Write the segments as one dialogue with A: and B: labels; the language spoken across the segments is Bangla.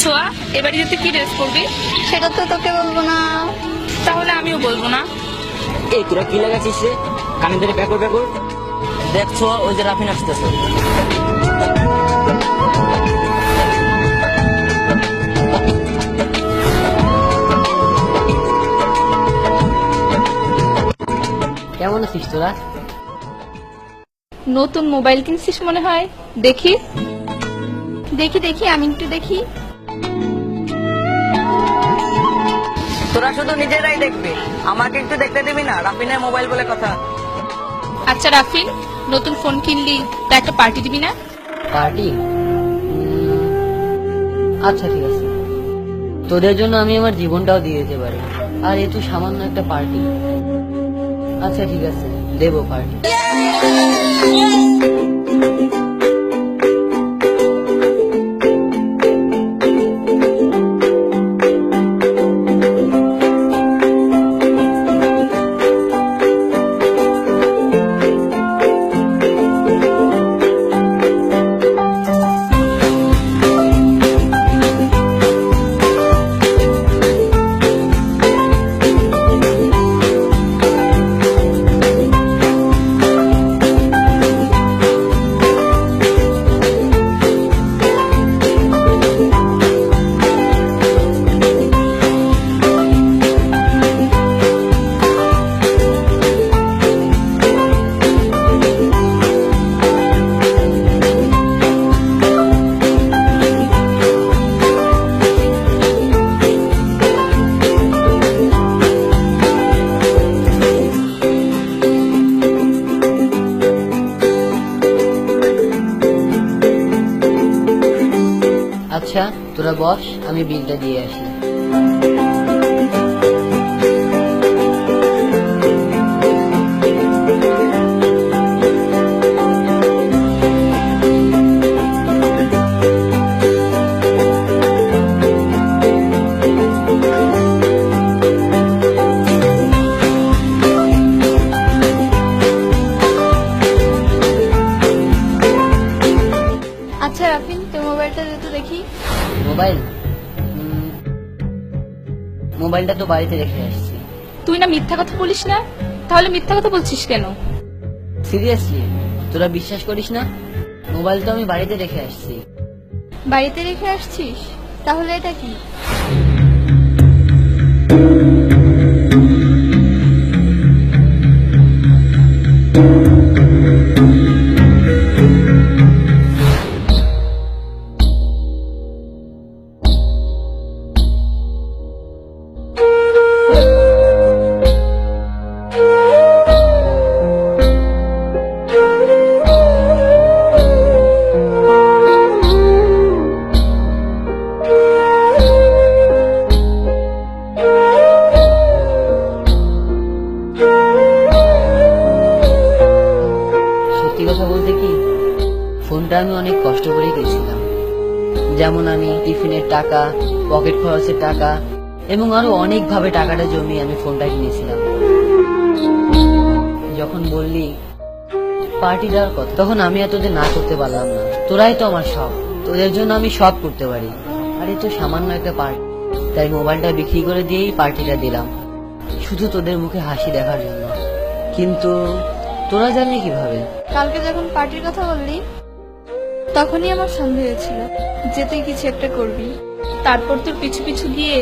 A: ছোঁয়া, এবারে তুই কি ড্রেস করবি?
B: সেটা তো তোকে বলবো না।
A: তাহলে আমিও বলবো না।
C: এই তোরা কি লাগাচ্ছিস রে? কানে ধরে প্যাকর প্যাকর। দেখছো ওই যে রাফিন আসতেছে। কেমন আছিস তোরা?
A: নতুন মোবাইল কিনছিস মনে হয়, দেখি।
B: দেখি দেখি, আমি একটু দেখি।
D: তোরা শুধু নিজেরাই দেখবি, আমাকে একটু দেখতে দিবি না? রাফিনের মোবাইল বলে কথা।
A: আচ্ছা রাফিন, নতুন ফোন কিনলি, তা একটা পার্টি দিবি না?
C: পার্টি? আচ্ছা ঠিক আছে, তোদের জন্য আমি আমার জীবনটাও দিয়ে দিতে পারি, আর এ তো সামান্য একটা পার্টি। আচ্ছা ঠিক আছে, দেবো পার্টি। আচ্ছা তোরা বস, আমি বিলটা দিয়ে আসি।
B: আচ্ছা রাফিন, তোর মোবাইলটা দে তো দেখি।
C: মোবাইল? মোবাইলটা তো বাড়িতে রেখে আসছি।
A: তুই না মিথ্যা কথা বলিস না, তাহলে মিথ্যা কথা বলছিস কেন?
C: সিরিয়াসলি তোরা বিশ্বাস করিস না? মোবাইল তো আমি বাড়িতে রেখে আসছি।
B: বাড়িতে রেখে আসছিস? তাহলে এটা কি?
C: সত্যি কথা বলতে কি, ফোনটা আমি অনেক কষ্ট করে কিনেছিলাম। যেমন আমি টিফিনের টাকা, পকেট খরচের টাকা এবং আরো অনেক ভাবে টাকাটা জমিয়ে আমি ফোনটা কিনেছিলাম। যখন বললি পার্টি দেওয়ার কথা, তখন আমি আর তোদের না করতে পারলাম না। তোরাই তো আমার সব, তোদের জন্য আমি সব করতে পারি। আর এই তো সামান্য একটা পার্টি, তাই মোবাইলটা বিক্রি করে দিয়েই পার্টিটা দিলাম, শুধু তোদের মুখে হাসি দেখার জন্য। কিন্তু তোরা জানলি কিভাবে?
B: কালকে যখন পার্টির কথা বললি, তখনই আমার সন্দেহ হয়েছিল যে তুই কিছু একটা করবি।
A: তারপর তোর পিছু পিছু গিয়ে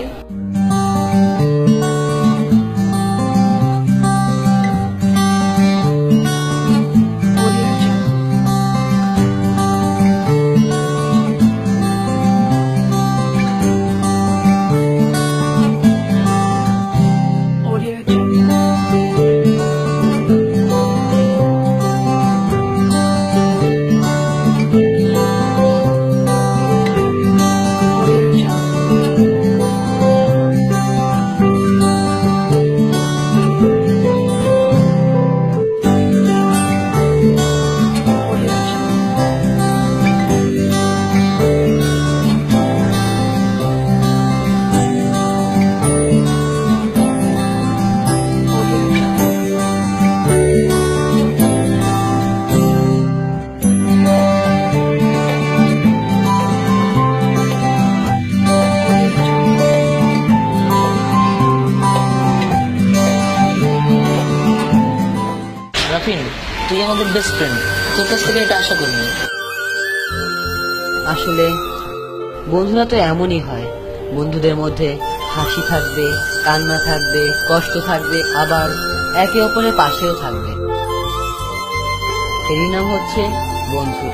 D: রাফিন, তুই আমাদের বেস্ট ফ্রেন্ড, তোর কাছ থেকে এটা আশা করিনি।
C: আসলে বন্ধুরা তো এমনই হয়, বন্ধুদের মধ্যে হাসি থাকবে, কান্না থাকবে, কষ্ট থাকবে, আবার একে অপরের পাশেও থাকবে। এরই নাম হচ্ছে বন্ধু।